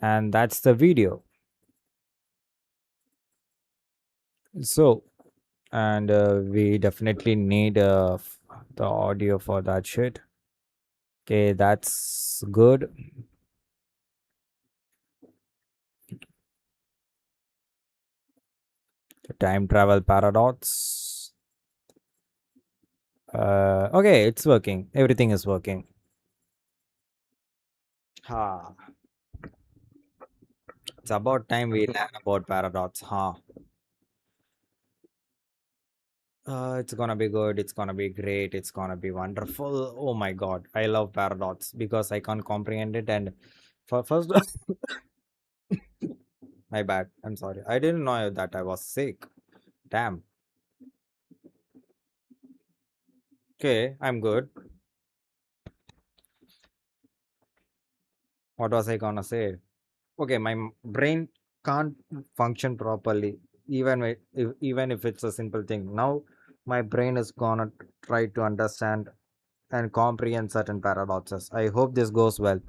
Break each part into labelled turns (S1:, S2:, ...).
S1: And that's the video. So, and we definitely need the audio for that shit. Okay, that's good. The time travel paradox. Okay, it's working. Everything is working. Ha. It's about time we learn about paradox, huh? It's gonna be good. It's gonna be great. It's gonna be wonderful. Oh my god, I love paradox because I can't comprehend it. And for first, my bad. I'm sorry. I didn't know that I was sick. Damn. Okay, I'm good. What was I gonna say? Okay, my brain can't function properly, even if it's a simple thing. Now, my brain is gonna try to understand and comprehend certain paradoxes. I hope this goes well.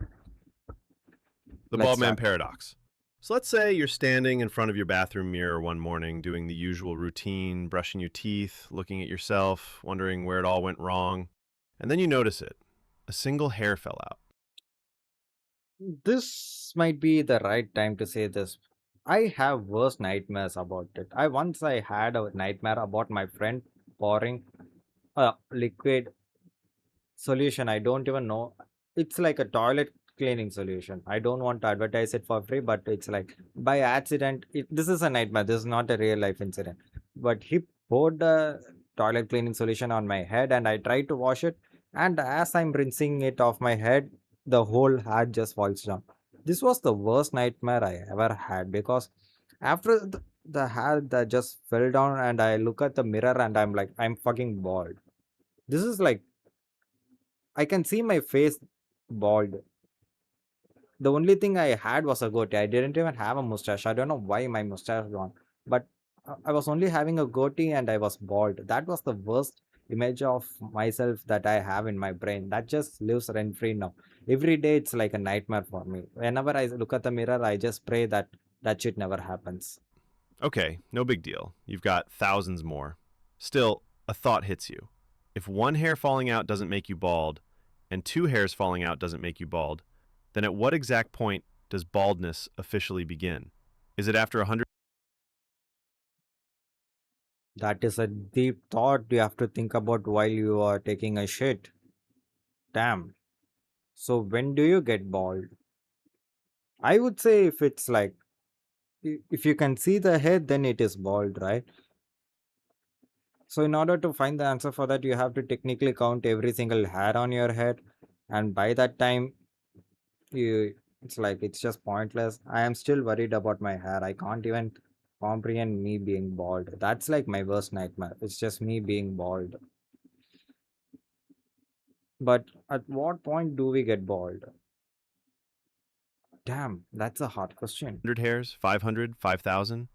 S2: The
S1: Let's
S2: bald man
S1: start.
S2: paradox. So let's say you're standing in front of your bathroom mirror one morning doing the usual routine, brushing your teeth, looking at yourself, wondering where it all went wrong. And then you notice it. A single hair fell out.
S1: This might be the right time to say this. I have worse nightmares about it. I had a nightmare about my friend pouring a liquid solution. I don't even know. It's like a toilet cleaning solution. I don't want to advertise it for free, but it's like by accident. This is a nightmare. This is not a real life incident. But he poured the toilet cleaning solution on my head, and I tried to wash it. And as I'm rinsing it off my head, the whole hat just falls down. This was the worst nightmare I ever had because after the hair that just fell down, and I look at the mirror and I'm like, I'm fucking bald. This is like I can see my face bald. The only thing I had was a goatee. I didn't even have a mustache. I don't know why my mustache gone, but I was only having a goatee and I was bald. That was the worst image of myself that I have in my brain. That just lives rent free now. Every day it's like a nightmare for me. Whenever I look at the mirror, I just pray that that shit never happens.
S2: Okay, no big deal. You've got thousands more. Still, a thought hits you. If one hair falling out doesn't make you bald, and two hairs falling out doesn't make you bald, then at what exact point does baldness officially begin? Is it after 100?
S1: That is a deep thought you have to think about while you are taking a shit. Damn. So when do you get bald? I would say if it's like if you can see the head, then it is bald, right? So in order to find the answer for that, you have to technically count every single hair on your head, and by that time, you it's like it's just pointless. I am still worried about my hair. I can't even comprehend me being bald. That's like my worst nightmare. It's just me being bald. But at what point do we get bald? Damn, that's a hard question.
S2: Hairs, 500, 5,000?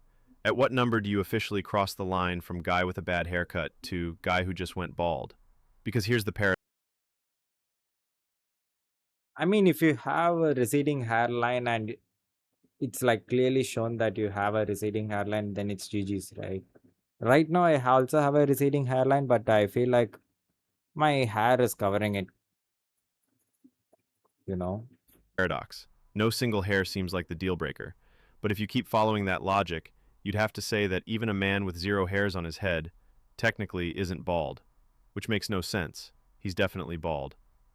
S2: At what number do you officially cross the line from guy with a bad haircut to guy who just went bald? Because here's the paradox.
S1: I mean, if you have a receding hairline and it's like clearly shown that you have a receding hairline, then it's GG's, right? Right now, I also have a receding hairline, but I feel like my hair is covering it, you know?
S2: No single hair seems like the deal breaker. But if you keep following that logic, you'd have to say that even a man with zero hairs on his head technically isn't bald, which makes no sense. He's definitely bald.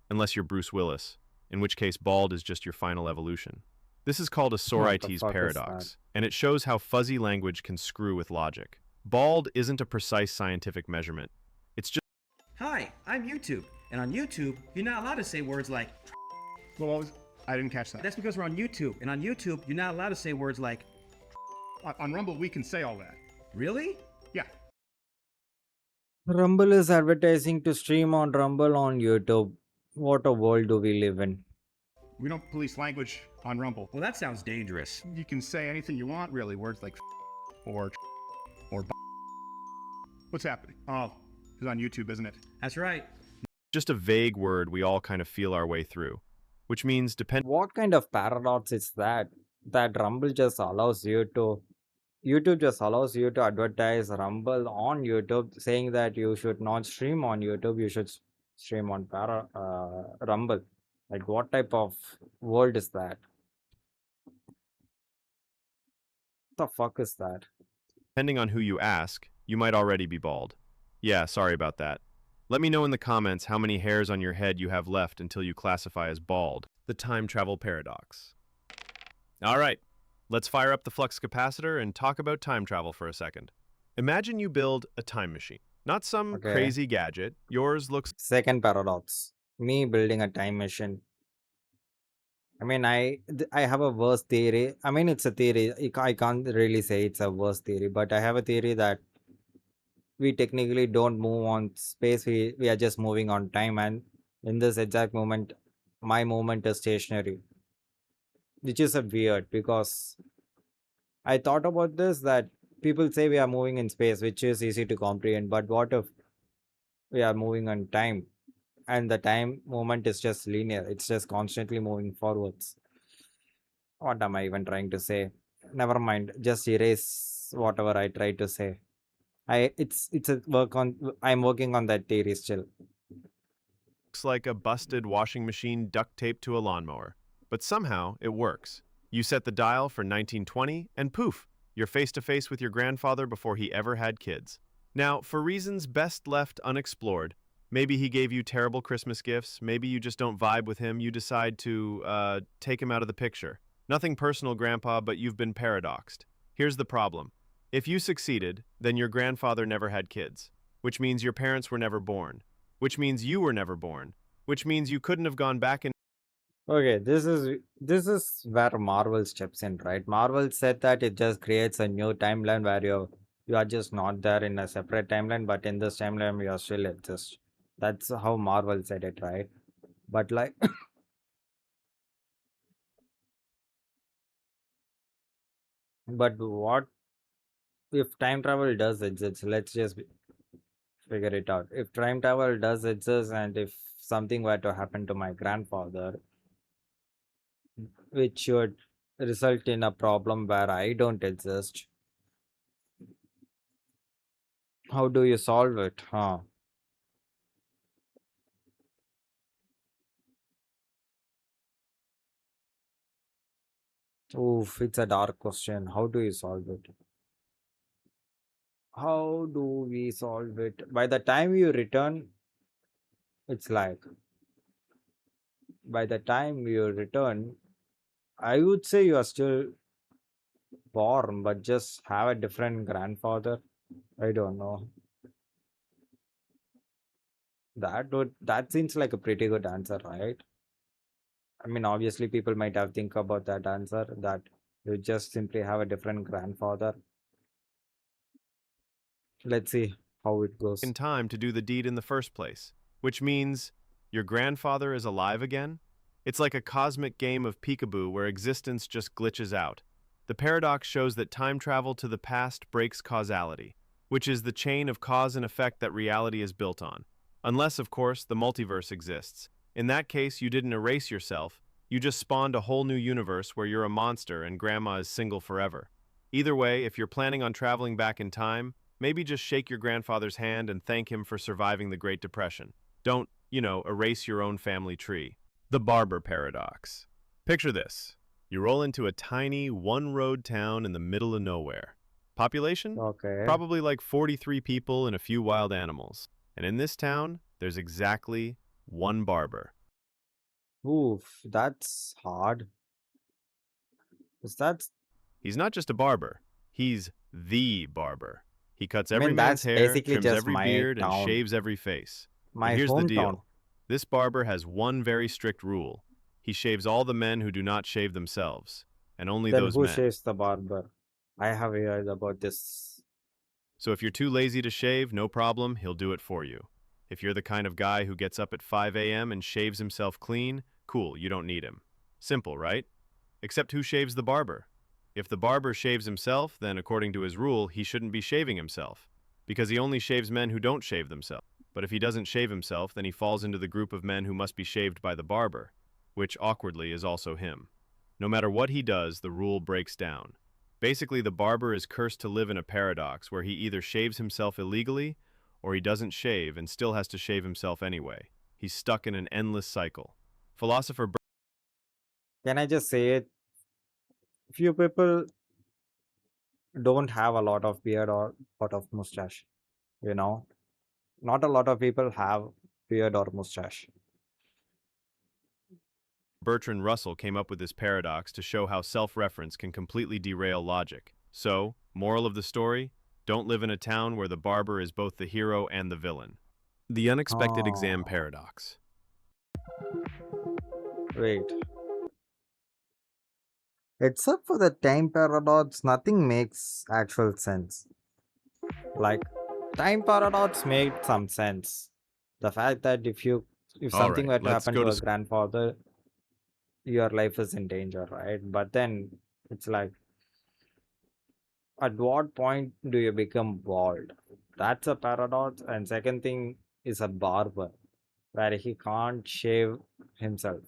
S2: Unless you're Bruce Willis, in which case bald is just your final evolution. This is called a
S1: What the
S2: Sorites
S1: fuck is that?
S2: paradox, and it shows how fuzzy language can screw with logic. Bald isn't a precise scientific measurement. It's just
S3: Hi, I'm YouTube, and on YouTube, you're not allowed to say words like.
S4: Well, I didn't catch that.
S3: That's because we're on YouTube, and on YouTube, you're not allowed to say words like.
S4: On Rumble, we can say all that.
S3: Really?
S4: Yeah.
S1: Rumble is advertising to stream on Rumble on YouTube. What a world do we live in?
S4: We don't police language on Rumble.
S3: Well, that sounds dangerous.
S4: You can say anything you want, really. Words like or or. What's happening? Oh, it's on YouTube, isn't it?
S3: That's right.
S2: just a vague word we all kind of feel our way through, which means depending
S1: What kind of paradox is that? That Rumble just allows you to YouTube just allows you to advertise Rumble on YouTube, saying that you should not stream on YouTube, you should stream on Rumble. Like, what type of world is that? The fuck is that?
S2: Depending on who you ask, you might already be bald. Yeah, sorry about that. Let me know in the comments how many hairs on your head you have left until you classify as bald. The time travel paradox. All right, let's fire up the flux capacitor and talk about time travel for a second. Imagine you build a time machine. Not some
S1: Okay.
S2: crazy gadget. Yours looks
S1: Second paradox. Me building a time machine. I mean, I have a worse theory. I mean, it's a theory. I can't really say it's a worse theory, but I have a theory that we technically don't move on space. We are just moving on time, and in this exact moment, my movement is stationary, which is a weird because I thought about this that people say we are moving in space, which is easy to comprehend. But what if we are moving on time, and the time movement is just linear? It's just constantly moving forwards. What am I even trying to say? Never mind. Just erase whatever I tried to say. It's a work on. I'm working on that theory still.
S2: like a busted washing machine duct taped to a lawnmower. But somehow it works. You set the dial for 1920 and poof, you're face to face with your grandfather before he ever had kids. Now, for reasons best left unexplored, maybe he gave you terrible Christmas gifts, maybe you just don't vibe with him, you decide to, take him out of the picture. Nothing personal, Grandpa, but you've been paradoxed. Here's the problem. If you succeeded, then your grandfather never had kids, which means your parents were never born, which means you were never born, which means you couldn't have gone back in.
S1: Okay, this is where Marvel steps in, right? Marvel said that it just creates a new timeline where you are just not there in a separate timeline, but in this timeline you are still exist. That's how Marvel said it, right? But like, but what if time travel does exist? Let's just figure it out. If time travel does exist, and if something were to happen to my grandfather, which should result in a problem where I don't exist, how do you solve it? Huh? Oof, it's a dark question. How do you solve it? How do we solve it? By the time you return, it's like by the time you return, I would say you are still born, but just have a different grandfather. I don't know. That seems like a pretty good answer, right? I mean, obviously, people might have think about that answer that you just simply have a different grandfather. Let's see how it goes.
S2: In time to do the deed in the first place, which means your grandfather is alive again? It's like a cosmic game of peekaboo where existence just glitches out. The paradox shows that time travel to the past breaks causality, which is the chain of cause and effect that reality is built on. Unless, of course, the multiverse exists. In that case, you didn't erase yourself, you just spawned a whole new universe where you're a monster and grandma is single forever. Either way, if you're planning on traveling back in time, maybe just shake your grandfather's hand and thank him for surviving the Great Depression. Don't, erase your own family tree. The barber paradox. Picture this. You roll into a tiny, one-road town in the middle of nowhere. Population?
S1: Okay.
S2: Probably like 43 people and a few wild animals. And in this town, there's exactly one barber.
S1: Oof, that's hard. Is that?
S2: He's not just a barber, he's the barber. He cuts
S1: I
S2: every
S1: mean,
S2: man's
S1: that's
S2: hair,
S1: basically
S2: trims
S1: just
S2: every
S1: my
S2: beard, and
S1: town,
S2: shaves every face. But
S1: my
S2: here's the
S1: hometown.
S2: deal. This barber has one very strict rule. He shaves all the men who do not shave themselves, and only
S1: Then
S2: those
S1: who
S2: men.
S1: shaves the barber? I have heard about this.
S2: So if you're too lazy to shave, no problem, he'll do it for you. If you're the kind of guy who gets up at 5 a.m. and shaves himself clean, cool, you don't need him. Simple, right? Except who shaves the barber? If the barber shaves himself, then according to his rule, he shouldn't be shaving himself, because he only shaves men who don't shave themselves. But if he doesn't shave himself, then he falls into the group of men who must be shaved by the barber, which awkwardly is also him. No matter what he does, the rule breaks down. Basically, the barber is cursed to live in a paradox where he either shaves himself illegally or he doesn't shave and still has to shave himself anyway. He's stuck in an endless cycle. Philosopher
S1: Can I just say it? Few people don't have a lot of beard or lot of mustache. You know, not a lot of people have beard or mustache.
S2: Bertrand Russell came up with this paradox to show how self-reference can completely derail logic. So, moral of the story, don't live in a town where the barber is both the hero and the villain. The unexpected exam
S1: Oh,
S2: paradox.
S1: wait. Except for the time paradox, nothing makes actual sense. Like, time paradox made some sense. The fact that if
S2: All
S1: something
S2: right,
S1: were to
S2: let's
S1: happen
S2: go
S1: to
S2: to
S1: a grandfather, your life is in danger, right? But then it's like, at what point do you become bald? That's a paradox. And second thing is a barber, where he can't shave himself.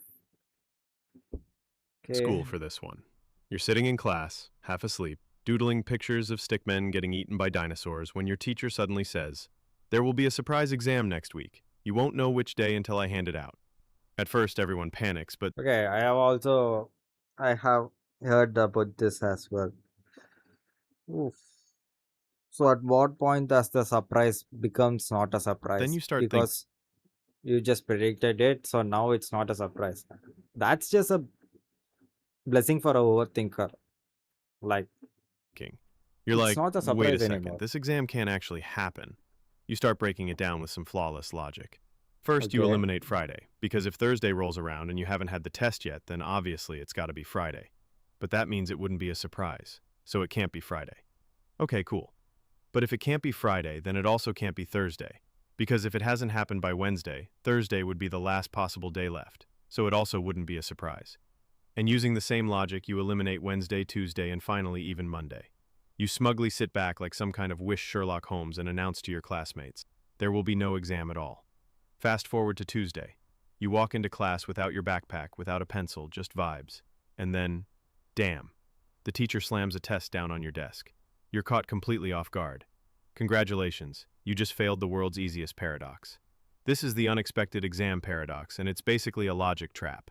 S2: school
S1: Okay.
S2: for this one. You're sitting in class, half asleep, doodling pictures of stickmen getting eaten by dinosaurs when your teacher suddenly says, "There will be a surprise exam next week. You won't know which day until I hand it out." At first, everyone panics, but
S1: Okay, I have heard about this as well. Oof. So at what point does the surprise becomes not a
S2: then
S1: surprise?
S2: you start
S1: Because you just predicted it, so now it's not a surprise. That's just a blessing for a overthinker. Like,
S2: thinking. You're
S1: it's
S2: like,
S1: not a
S2: wait a
S1: surprise
S2: second,
S1: anymore.
S2: this exam can't actually happen. You start breaking it down with some flawless logic. First, you
S1: Okay.
S2: eliminate Friday, because if Thursday rolls around and you haven't had the test yet, then obviously it's got to be Friday. But that means it wouldn't be a surprise, so it can't be Friday. Okay, cool. But if it can't be Friday, then it also can't be Thursday. Because if it hasn't happened by Wednesday, Thursday would be the last possible day left, so it also wouldn't be a surprise. And using the same logic, you eliminate Wednesday, Tuesday, and finally even Monday. You smugly sit back like some kind of wish Sherlock Holmes and announce to your classmates, there will be no exam at all. Fast forward to Tuesday. You walk into class without your backpack, without a pencil, just vibes. And then, damn, the teacher slams a test down on your desk. You're caught completely off guard. Congratulations, you just failed the world's easiest paradox. This is the unexpected exam paradox, and it's basically a logic trap.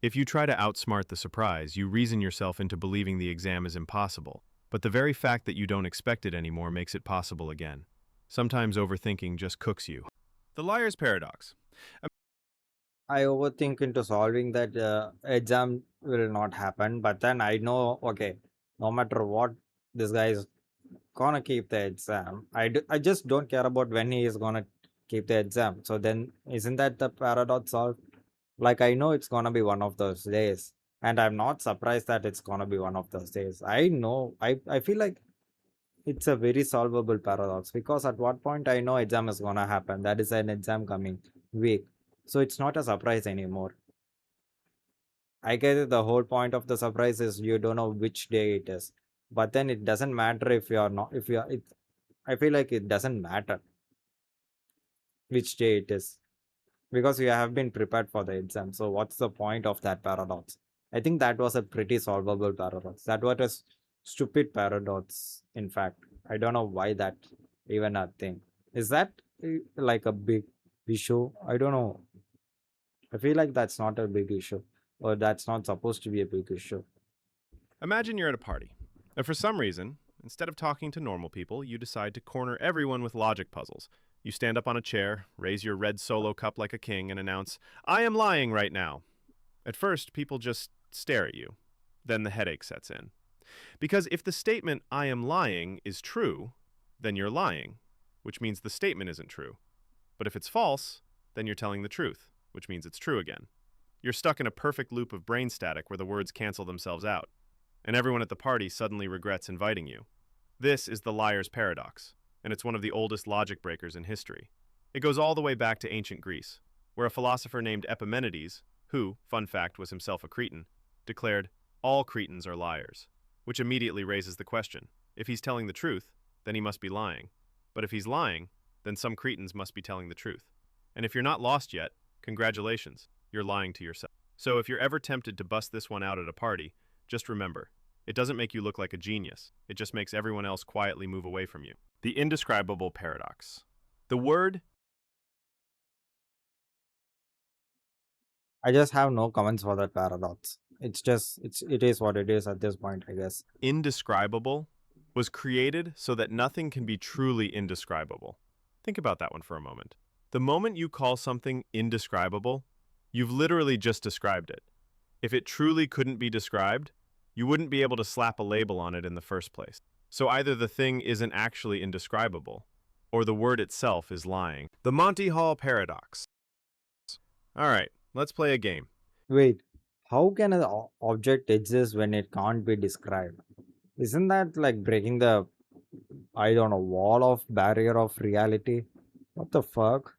S2: If you try to outsmart the surprise, you reason yourself into believing the exam is impossible, but the very fact that you don't expect it anymore makes it possible again. Sometimes overthinking just cooks you. The liar's paradox.
S1: I overthink into solving that exam will not happen, but then I know, okay, no matter what, this guy is gonna keep the exam. I just don't care about when he is gonna keep the exam. So then, isn't that the paradox solved? Like, I know it's gonna be one of those days, and I'm not surprised that it's gonna be one of those days. I know, I feel like it's a very solvable paradox because at what point I know exam is gonna happen. That is an exam coming week, so it's not a surprise anymore. I get it. The whole point of the surprise is you don't know which day it is, but then it doesn't matter if you are not. If you are, it, I feel like it doesn't matter which day it is because you have been prepared for the exam. So what's the point of that paradox? I think that was a pretty solvable paradox. That was a stupid paradox. In fact, I don't know why that even a thing. Is that like a big issue? I don't know. I feel like that's not a big issue, or that's not supposed to be a big issue.
S2: Imagine you're at a party, and for some reason, instead of talking to normal people, you decide to corner everyone with logic puzzles. You stand up on a chair, raise your red solo cup like a king, and announce, "I am lying right now." At first, people just stare at you. Then the headache sets in. Because if the statement, "I am lying," is true, then you're lying, which means the statement isn't true. But if it's false, then you're telling the truth, which means it's true again. You're stuck in a perfect loop of brain static where the words cancel themselves out, and everyone at the party suddenly regrets inviting you. This is the liar's paradox, and it's one of the oldest logic breakers in history. It goes all the way back to ancient Greece, where a philosopher named Epimenides, who, fun fact, was himself a Cretan, declared, "All Cretans are liars," which immediately raises the question, if he's telling the truth, then he must be lying. But if he's lying, then some Cretans must be telling the truth. And if you're not lost yet, congratulations, you're lying to yourself. So if you're ever tempted to bust this one out at a party, just remember, it doesn't make you look like a genius. It just makes everyone else quietly move away from you. The indescribable paradox. The word
S1: I just have no comments for that paradox. It is what it is at this point, I guess.
S2: indescribable was created so that nothing can be truly indescribable. Think about that one for a moment. The moment you call something indescribable, you've literally just described it. If it truly couldn't be described, you wouldn't be able to slap a label on it in the first place. So either the thing isn't actually indescribable, or the word itself is lying. The Monty Hall paradox. All right, let's play a game.
S1: Wait, how can an object exist when it can't be described? Isn't that like breaking the, I don't know, wall of barrier of reality? What the fuck?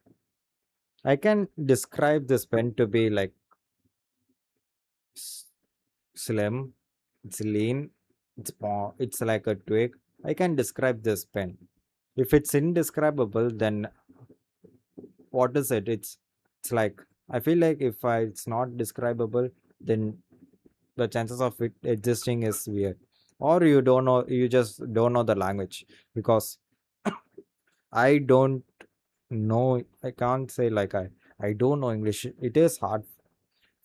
S1: I can describe this pen to be like s- slim, it's lean, it's like a twig. I can describe this pen. If it's indescribable, then what is it? It's like, I feel like if it's not describable, then the chances of it existing is weird. Or you don't know, you just don't know the language, because I don't know, I can't say like I don't know English. It is hard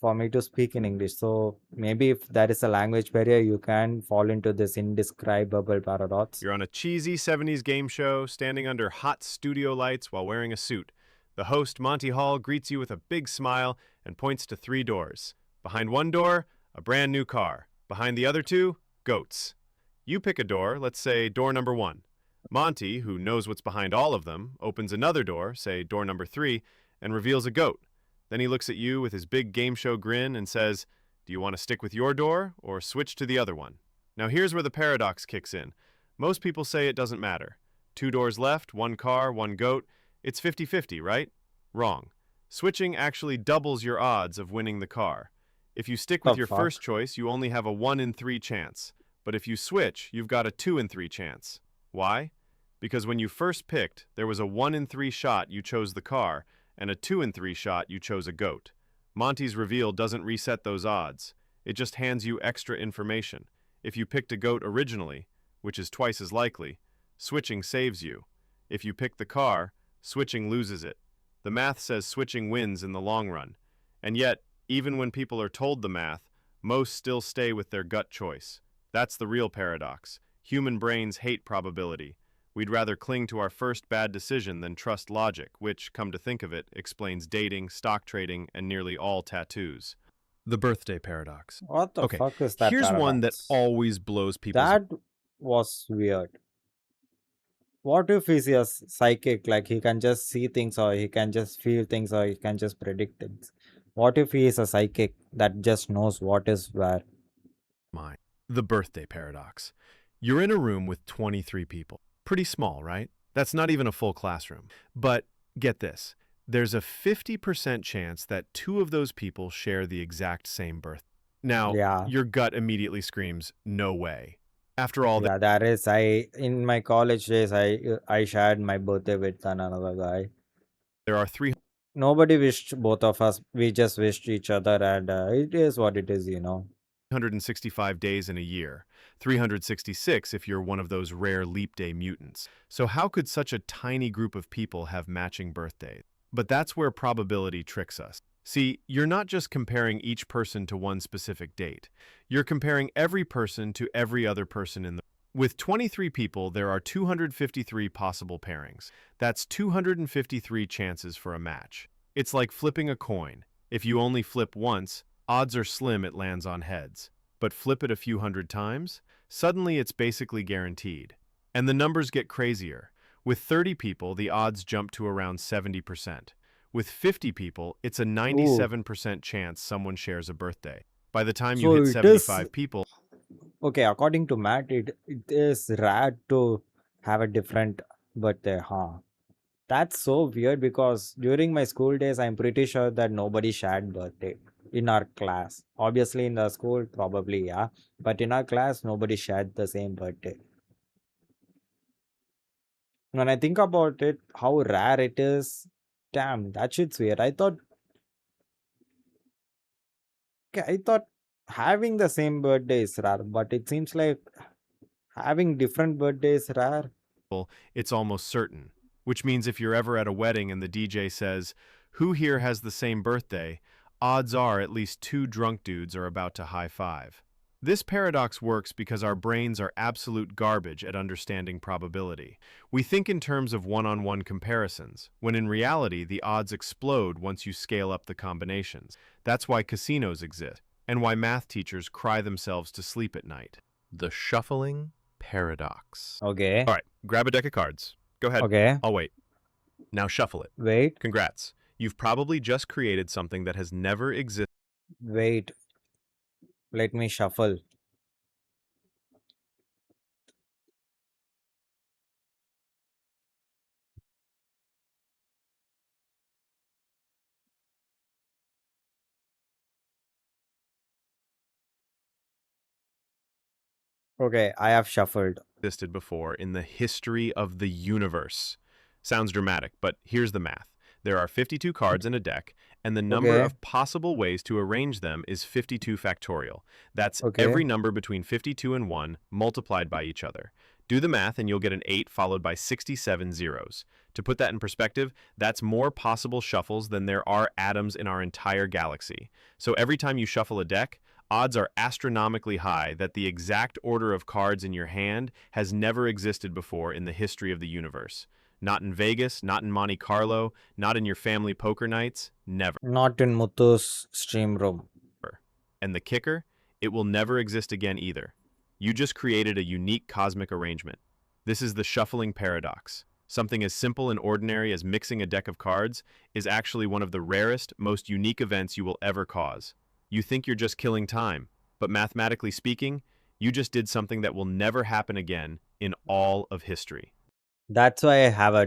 S1: for me to speak in English. So maybe if there is a language barrier, you can fall into this indescribable paradox.
S2: You're on a cheesy 70s game show, standing under hot studio lights while wearing a suit. The host, Monty Hall, greets you with a big smile and points to 3 doors. Behind one door, a brand new car. Behind the other two, goats. You pick a door, let's say door number 1. Monty, who knows what's behind all of them, opens another door, say door number 3, and reveals a goat. Then he looks at you with his big game show grin and says, "Do you want to stick with your door or switch to the other one?" Now here's where the paradox kicks in. Most people say it doesn't matter. 2 doors left, one car, one goat. It's 50-50, right? Wrong. Switching actually doubles your odds of winning the car. If you stick with
S1: The
S2: your first
S1: fuck?
S2: choice, you only have a 1 in 3 chance. But if you switch, you've got a 2 in 3 chance. Why? Because when you first picked, there was a 1 in 3 shot you chose the car, and a 2 in 3 shot you chose a goat. Monty's reveal doesn't reset those odds. It just hands you extra information. If you picked a goat originally, which is twice as likely, switching saves you. If you pick the car, switching loses it. The math says switching wins in the long run. And yet, even when people are told the math, most still stay with their gut choice. That's the real paradox. Human brains hate probability. We'd rather cling to our first bad decision than trust logic, which, come to think of it, explains dating, stock trading, and nearly all tattoos. The birthday paradox.
S1: What the
S2: Okay,
S1: fuck is that
S2: here's one that
S1: paradox?
S2: always blows people's.
S1: That was weird. What if he's a psychic, like he can just see things, or he can just feel things, or he can just predict things? What if he is a psychic that just knows what is where?
S2: Mind. The birthday paradox. You're in a room with 23 people. Pretty small, right? That's not even a full classroom. But get this, there's a 50% chance that 2 of those people share the exact same birth. Now,
S1: Yeah,
S2: your gut immediately screams, no way. After all,
S1: yeah, that is. I in my college days, I shared my birthday with another guy.
S2: there are 3
S1: Nobody wished both of us. We just wished each other, and it is what it is, you know.
S2: 365 days in a year, 366 if you're one of those rare leap day mutants. So how could such a tiny group of people have matching birthdays? But that's where probability tricks us. See, you're not just comparing each person to one specific date. You're comparing every person to every other person in the. With 23 people, there are 253 possible pairings. That's 253 chances for a match. It's like flipping a coin. If you only flip once, odds are slim it lands on heads. But flip it a few hundred times, suddenly it's basically guaranteed. And the numbers get crazier. With 30 people, the odds jump to around 70%. With 50 people, it's a
S1: Ooh,
S2: 97% chance someone shares a birthday. By the time you
S1: so
S2: hit
S1: it is
S2: 75 people,
S1: okay. According to Matt, it is rare to have a different birthday, huh? That's so weird, because during my school days, I'm pretty sure that nobody shared birthday in our class. Obviously, in the school, probably, yeah. But in our class, nobody shared the same birthday. When I think about it, how rare it is, damn, that shit's weird. I thought Okay, I thought having the same birthday is rare, but it seems like having different birthdays rare.
S2: It's almost certain, which means if you're ever at a wedding and the DJ says, "Who here has the same birthday?" odds are at least two drunk dudes are about to high five. This paradox works because our brains are absolute garbage at understanding probability. We think in terms of one-on-one comparisons, when in reality the odds explode once you scale up the combinations. That's why casinos exist, and why math teachers cry themselves to sleep at night. The shuffling paradox.
S1: Okay,
S2: All right, grab a deck of cards. Go ahead.
S1: okay,
S2: I'll wait. Now shuffle it.
S1: wait,
S2: Congrats. You've probably just created something that has never existed.
S1: wait, let me shuffle. Okay, I have shuffled.
S2: Existed before in the history of the universe. Sounds dramatic, but here's the math. There are 52 cards in a deck, and the number
S1: Okay,
S2: of possible ways to arrange them is 52 factorial. That's
S1: okay,
S2: every number between 52 and 1 multiplied by each other. Do the math and you'll get an 8 followed by 67 zeros. To put that in perspective, that's more possible shuffles than there are atoms in our entire galaxy. So every time you shuffle a deck, odds are astronomically high that the exact order of cards in your hand has never existed before in the history of the universe. Not in Vegas, not in Monte Carlo, not in your family poker nights, never.
S1: not in Muthu's stream room.
S2: And the kicker, it will never exist again either. You just created a unique cosmic arrangement. This is the shuffling paradox. Something as simple and ordinary as mixing a deck of cards is actually one of the rarest, most unique events you will ever cause. You think you're just killing time, but mathematically speaking, you just did something that will never happen again in all of history.
S1: That's why I have a